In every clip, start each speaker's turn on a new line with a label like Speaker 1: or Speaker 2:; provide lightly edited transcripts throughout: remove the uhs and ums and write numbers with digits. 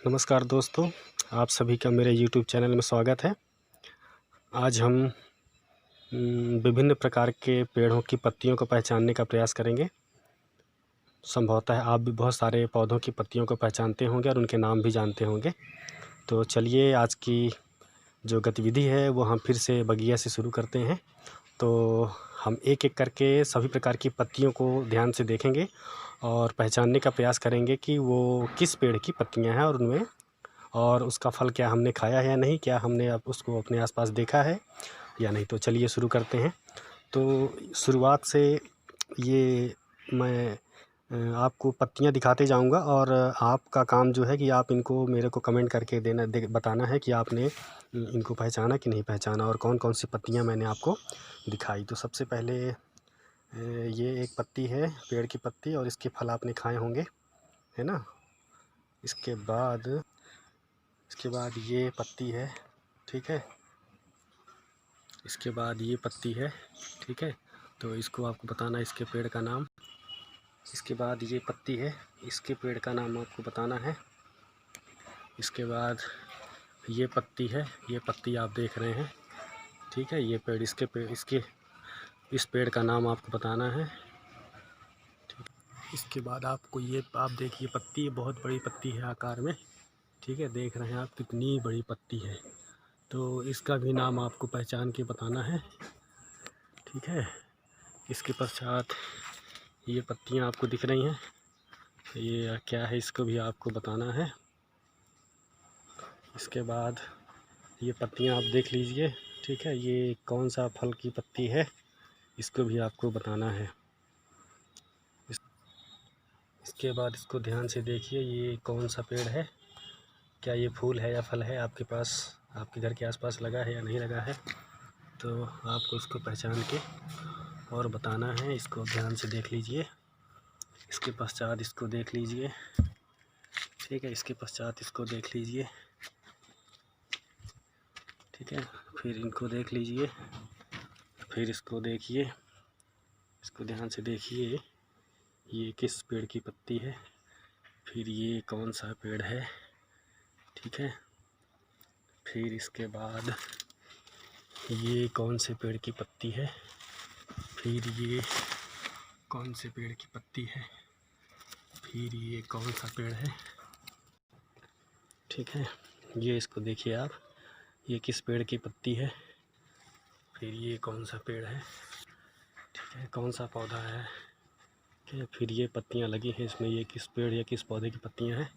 Speaker 1: नमस्कार दोस्तों, आप सभी का मेरे YouTube चैनल में स्वागत है। आज हम विभिन्न प्रकार के पेड़ों की पत्तियों को पहचानने का प्रयास करेंगे। संभवतः आप भी बहुत सारे पौधों की पत्तियों को पहचानते होंगे और उनके नाम भी जानते होंगे। तो चलिए आज की जो गतिविधि है वो हम फिर से बगिया से शुरू करते हैं। तो हम एक एक करके सभी प्रकार की पत्तियों को ध्यान से देखेंगे और पहचानने का प्रयास करेंगे कि वो किस पेड़ की पत्तियाँ हैं और उनमें और उसका फल क्या हमने खाया है या नहीं, क्या हमने अब उसको अपने आसपास देखा है या नहीं। तो चलिए शुरू करते हैं। तो शुरुआत से ये मैं आपको पत्तियां दिखाते जाऊंगा और आपका काम जो है कि आप इनको मेरे को कमेंट करके बताना है कि आपने इनको पहचाना कि नहीं पहचाना और कौन कौन सी पत्तियां मैंने आपको दिखाई। तो सबसे पहले ये एक पत्ती है, पेड़ की पत्ती, और इसके फल आपने खाए होंगे, है ना। इसके बाद ये पत्ती है, ठीक है। इसके बाद ये पत्ती है, ठीक है। तो इसको आपको बताना है इसके पेड़ का नाम। इसके बाद ये पत्ती है, इसके पेड़ का नाम आपको बताना है। इसके बाद ये पत्ती है, ये पत्ती आप देख रहे हैं, ठीक है। ये पेड़, इस पेड़ का नाम आपको बताना है, ठीक। इसके बाद आपको ये आप देखिए पत्ती, बहुत बड़ी पत्ती है आकार में, ठीक है। देख रहे हैं आप कितनी बड़ी पत्ती है। तो इसका भी नाम आपको पहचान के बताना है, ठीक है। इसके पश्चात ये पत्तियां आपको दिख रही हैं, ये क्या है इसको भी आपको बताना है। इसके बाद ये पत्तियां आप देख लीजिए, ठीक है। ये कौन सा फल की पत्ती है इसको भी आपको बताना है। इसके बाद इसको ध्यान से देखिए, ये कौन सा पेड़ है, क्या ये फूल है या फल है, आपके पास, आपके घर के आसपास लगा है या नहीं लगा है। तो आपको इसको पहचान के और बताना है। इसको ध्यान से देख लीजिए। इसके पश्चात इसको देख लीजिए, ठीक है। इसके पश्चात इसको देख लीजिए, ठीक है। फिर इनको देख लीजिए, फिर इसको देखिए, इसको ध्यान से देखिए, ये किस पेड़ की पत्ती है, फिर ये कौन सा पेड़ है, ठीक है। फिर इसके बाद ये कौन से पेड़ की पत्ती है, फिर ये कौन से पेड़ की पत्ती है, फिर ये कौन सा पेड़ है, ठीक है। ये इसको देखिए आप, ये किस पेड़ की पत्ती है, फिर ये कौन सा पेड़ है, ठीक है, कौन सा पौधा है, ठीक है। फिर ये पत्तियां लगी हैं इसमें, ये किस पेड़ या किस पौधे की पत्तियां हैं।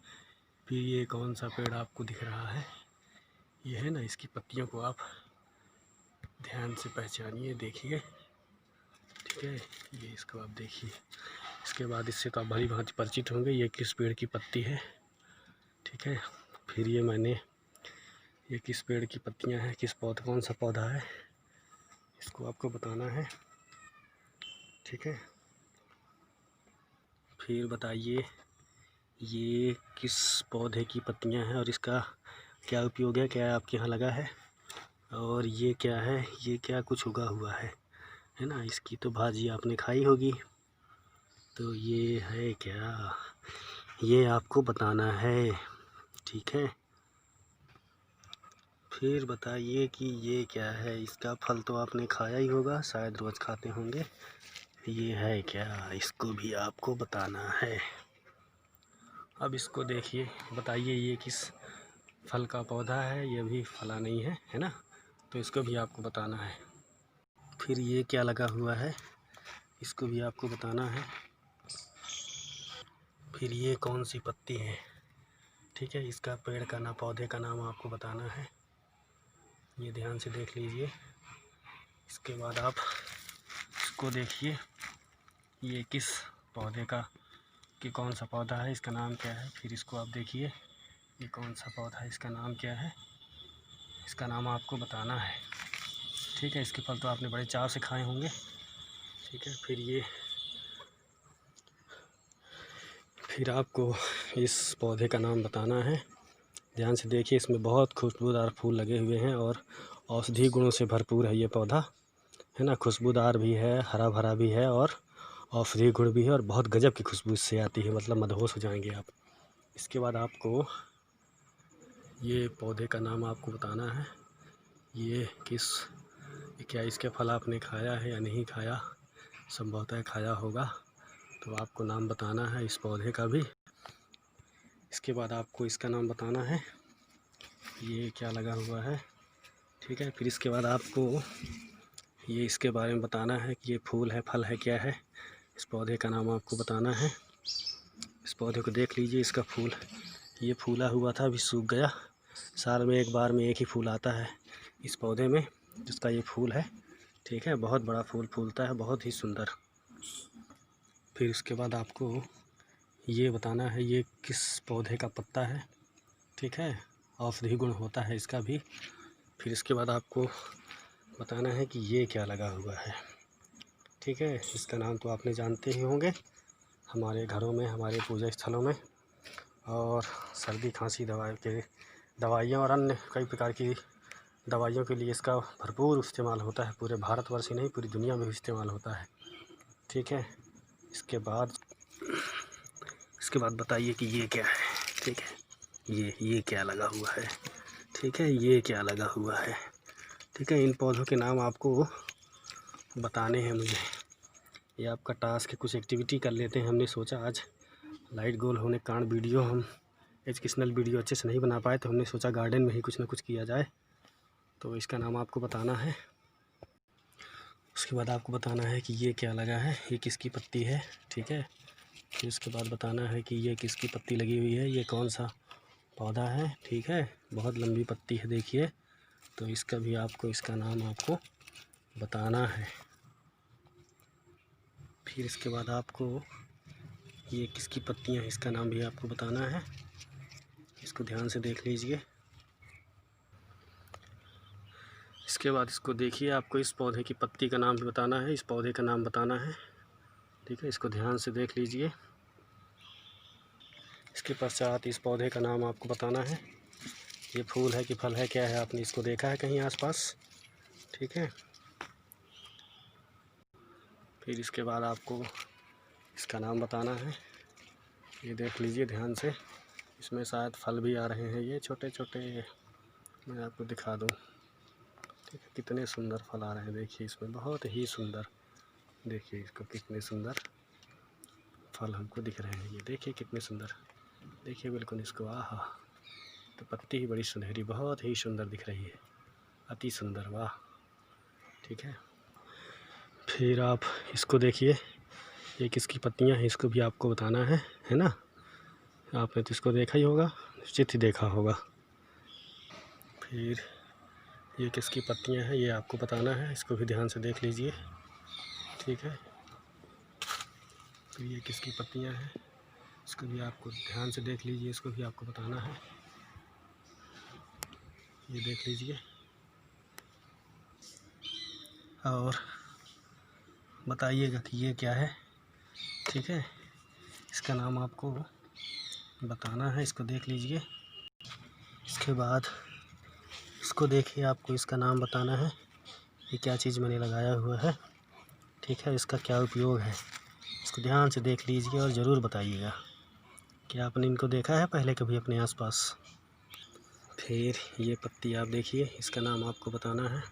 Speaker 1: फिर ये कौन सा पेड़ आपको दिख रहा है, ये है ना। इसकी पत्तियों को आप ध्यान से पहचानिए, देखिए, ठीक है। ये इसको आप देखिए। इसके बाद इससे तो आप भली भांति परिचित होंगे, ये किस पेड़ की पत्ती है, ठीक है। फिर ये किस पेड़ की पत्तियां हैं, किस पौधा, कौन सा पौधा है, इसको आपको बताना है, ठीक है। फिर बताइए ये किस पौधे की पत्तियां हैं और इसका क्या उपयोग है, क्या आपके यहाँ लगा है। और ये क्या है, ये क्या कुछ उगा हुआ है ना। इसकी तो भाजी आपने खाई होगी। तो ये है क्या, ये आपको बताना है, ठीक है। फिर बताइए कि ये क्या है, इसका फल तो आपने खाया ही होगा, शायद रोज़ खाते होंगे। ये है क्या, इसको भी आपको बताना है। अब इसको देखिए, बताइए ये किस फल का पौधा है, ये भी फला नहीं है, है ना। तो इसको भी आपको बताना है। फिर ये क्या लगा हुआ है, इसको भी आपको बताना है। फिर ये कौन सी पत्ती है, ठीक है। इसका पेड़ का नाम, पौधे का नाम आपको बताना है। ये ध्यान से देख लीजिए। इसके बाद आप इसको देखिए, ये किस पौधे का, कि कौन सा पौधा है, इसका नाम क्या है। फिर इसको आप देखिए, ये कौन सा पौधा है, इसका नाम क्या है, इसका नाम आपको बताना है, ठीक है। इसके फल तो आपने बड़े चाव से खाए होंगे, ठीक है। फिर आपको इस पौधे का नाम बताना है। ध्यान से देखिए, इसमें बहुत खुशबूदार फूल लगे हुए हैं और औषधि गुणों से भरपूर है ये पौधा, है ना। खुशबूदार भी है, हरा भरा भी है और औषधि गुण भी है और बहुत गजब की खुशबू इससे आती है, मतलब मदहोश हो जाएंगे आप। इसके बाद आपको ये पौधे का नाम आपको बताना है। ये क्या इसके फल आपने खाया है या नहीं खाया, संभवतः खाया होगा, तो आपको नाम बताना है इस पौधे का भी। इसके बाद आपको इसका नाम बताना है, ये क्या लगा हुआ है, ठीक है। फिर इसके बाद आपको ये इसके बारे में बताना है कि ये फूल है, फल है, क्या है। इस पौधे का नाम आपको बताना है। इस पौधे को देख लीजिए, इसका फूल ये फूला हुआ था, अभी सूख गया। साल में एक बार में एक ही फूल आता है इस पौधे में, जिसका ये फूल है, ठीक है। बहुत बड़ा फूल फूलता है, बहुत ही सुंदर। फिर इसके बाद आपको ये बताना है ये किस पौधे का पत्ता है, ठीक है। औषधि गुण होता है इसका भी। फिर इसके बाद आपको बताना है कि ये क्या लगा हुआ है, ठीक है। इसका नाम तो आपने जानते ही होंगे, हमारे घरों में, हमारे पूजा स्थलों में और सर्दी खांसी दवाइयाँ और अन्य कई प्रकार की दवाइयों के लिए इसका भरपूर इस्तेमाल होता है। पूरे भारतवर्ष ही नहीं, पूरी दुनिया में भी इस्तेमाल होता है, ठीक है। इसके बाद बताइए कि ये क्या है, ठीक है। ये क्या लगा हुआ है, ठीक है। ये क्या लगा हुआ है, ठीक है। इन पौधों के नाम आपको बताने हैं मुझे। ये आपका टास्क है, कुछ एक्टिविटी कर लेते हैं। हमने सोचा आज लाइट गोल होने के कारण वीडियो हम एजुकेशनल वीडियो अच्छे से नहीं बना पाए, तो हमने सोचा गार्डन में ही कुछ ना कुछ किया जाए। तो इसका नाम आपको बताना है। उसके बाद आपको बताना है कि ये क्या लगा है, ये किसकी पत्ती है, ठीक है। फिर इसके बाद बताना है कि ये किसकी पत्ती लगी हुई है, ये कौन सा पौधा है, ठीक है। बहुत लंबी पत्ती है, देखिए। तो इसका भी आपको इसका नाम आपको बताना है। फिर इसके बाद आपको ये किसकी पत्तियां हैं, इसका नाम भी आपको बताना है। इसको ध्यान से देख लीजिए। इसके बाद इसको देखिए, आपको इस पौधे की पत्ती का नाम भी बताना है, इस पौधे का नाम बताना है, ठीक है। इसको ध्यान से देख लीजिए। इसके पश्चात इस पौधे का नाम आपको बताना है। ये फूल है कि फल है, क्या है, आपने इसको देखा है कहीं आसपास, ठीक है। फिर इसके बाद आपको इसका नाम बताना है। ये देख लीजिए ध्यान से, इसमें शायद फल भी आ रहे हैं, ये छोटे छोटे, मैं आपको दिखा दूँ, ठीक है। कितने सुंदर फल आ रहे हैं, देखिए इसमें बहुत ही सुंदर, देखिए इसको कितने सुंदर फल हमको दिख रहे हैं। ये देखिए कितने सुंदर, देखिए बिल्कुल इसको, आहा। तो पत्ती ही बड़ी सुनहरी, बहुत ही सुंदर दिख रही है, अति सुंदर, वाह, ठीक है। फिर आप इसको देखिए, ये किसकी पत्तियां हैं, इसको भी आपको बताना है ना। आपने तो इसको देखा ही होगा, निश्चित ही देखा होगा। फिर ये किसकी पत्तियां हैं, ये आपको बताना है, इसको भी ध्यान से देख लीजिए, ठीक है। फिर ये किसकी पत्तियां हैं, इसको भी आपको ध्यान से देख लीजिए, इसको भी आपको बताना है। ये देख लीजिए और बताइएगा कि ये क्या है, ठीक है। इसका नाम आपको बताना है, इसको देख लीजिए। इसके बाद इसको देखिए, आपको इसका नाम बताना है, ये क्या चीज़ मैंने लगाया हुआ है, ठीक है। इसका क्या उपयोग है, इसको ध्यान से देख लीजिए और ज़रूर बताइएगा कि आपने इनको देखा है पहले कभी अपने आसपास। फिर ये पत्ती आप देखिए, इसका नाम आपको बताना है।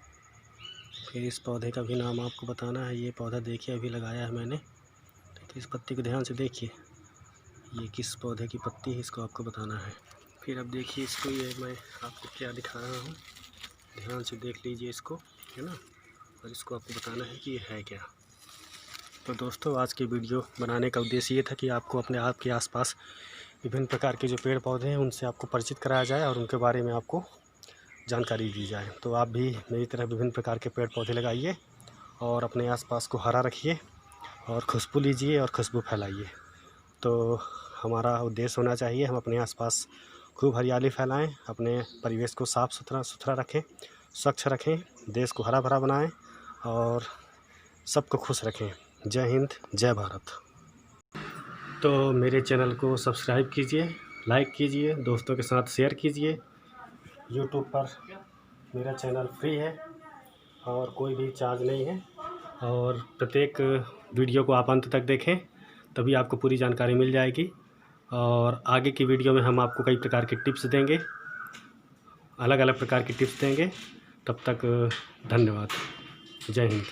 Speaker 1: फिर इस पौधे का भी नाम आपको बताना है। ये पौधा देखिए अभी लगाया है मैंने, ठीक है। इस पत्ती को ध्यान से देखिए, ये किस पौधे की पत्ती है, इसको आपको बताना है। फिर अब देखिए इसको, ये मैं आपको क्या दिखा रहा हूँ, ध्यान से देख लीजिए इसको, है ना। और इसको आपको बताना है कि ये है क्या। तो दोस्तों, आज की वीडियो बनाने का उद्देश्य ये था कि आपको अपने आप के आसपास विभिन्न प्रकार के जो पेड़ पौधे हैं उनसे आपको परिचित कराया जाए और उनके बारे में आपको जानकारी दी जाए। तो आप भी मेरी तरह विभिन्न प्रकार के पेड़ पौधे लगाइए और अपने आसपास को हरा रखिए और खुशबू लीजिए और खुशबू फैलाइए। तो हमारा उद्देश्य होना चाहिए, हम अपने आसपास खूब हरियाली फैलाएं, अपने परिवेश को साफ़ सुथरा रखें, स्वच्छ रखें, देश को हरा भरा बनाएं और सबको खुश रखें। जय हिंद, जय भारत। तो मेरे चैनल को सब्सक्राइब कीजिए, लाइक कीजिए, दोस्तों के साथ शेयर कीजिए। यूट्यूब पर मेरा चैनल फ्री है और कोई भी चार्ज नहीं है, और प्रत्येक वीडियो को आप अंत तक देखें, तभी आपको पूरी जानकारी मिल जाएगी। और आगे की वीडियो में हम आपको कई प्रकार के टिप्स देंगे अलग अलग प्रकार की टिप्स देंगे। तब तक धन्यवाद। जय हिंद।